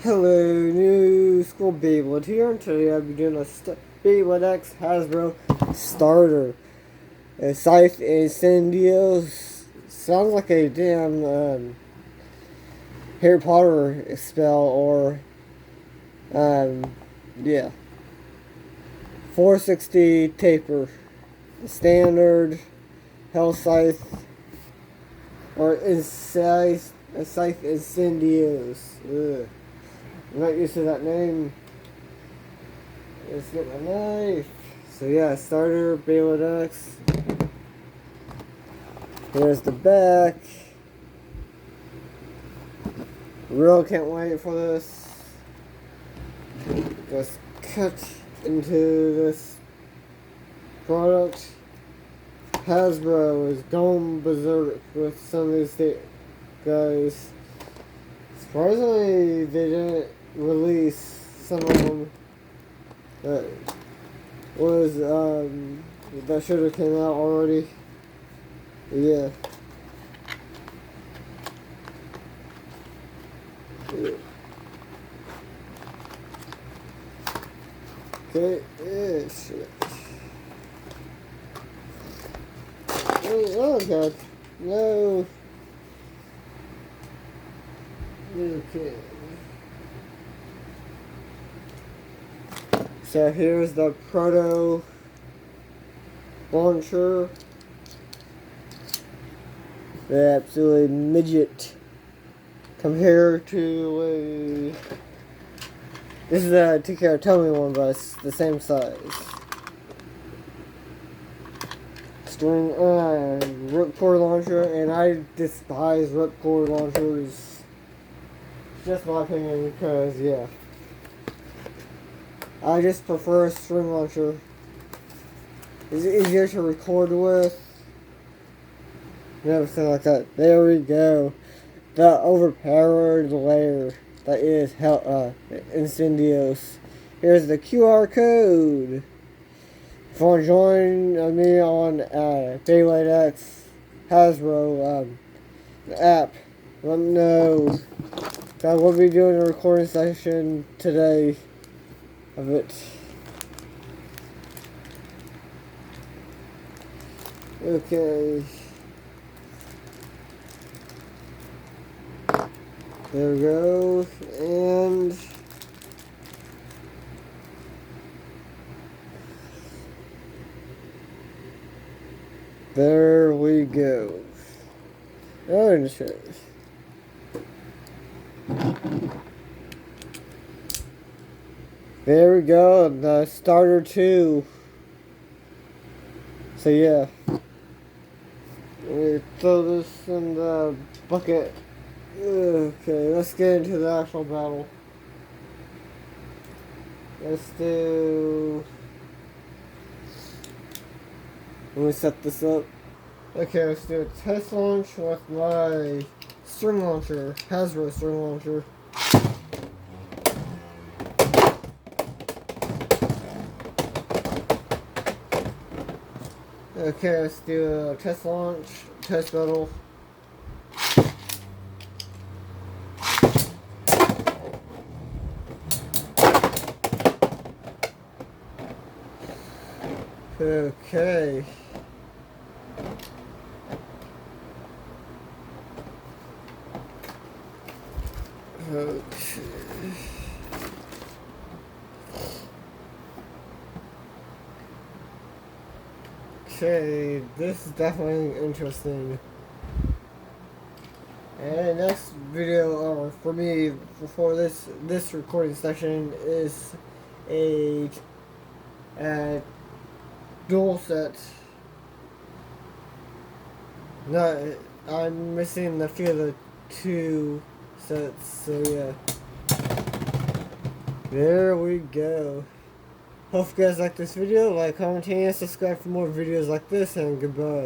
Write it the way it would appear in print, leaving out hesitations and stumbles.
Hello, new school Beyblade here, and today I'll be doing a Beyblade X Hasbro starter. A Scthe Incendio sounds like a damn Harry Potter spell, or yeah. 460 taper, standard, hell Scthe, or Scthe Incendios. Ugh. I'm not used to that name. Let's get my knife. So yeah, starter, Beyblade X. Here's the back. Real can't wait for this. Just cut into this product. Hasbro is going berserk with some of these guys. Surprisingly, they didn't release some of them that was that should have came out already. Yeah. Okay. Yeah. Shit. Oh God. No. Okay. So here's the proto launcher. The absolutely midget compared to this is the TKR Tommy one, but it's the same size. String ripcord launcher, and I despise ripcord launchers. Just my opinion, because yeah, I just prefer a string launcher. It's easier to record with and everything like that. There we go. The overpowered layer that is Incendios. Here's the QR code. If you want to join me on Beyblade X Hasbro app, let me know. I will be doing a recording session today of it. Okay. There we go. And there we go. Oh, shit. There we go, the starter 2. So yeah, we throw this in the bucket. Okay, let's get into the actual battle. Let me set this up. Okay, let's do a test launch with my string launcher, Hasbro string launcher. Okay, let's do a test launch, test battle. Okay. Okay, this is definitely interesting. And next video, or for me, before this recording session, is a dual set. No, I'm missing a few of the 2 sets, so yeah. There we go. Hope you guys like this video. Like, comment, and subscribe for more videos like this, and goodbye.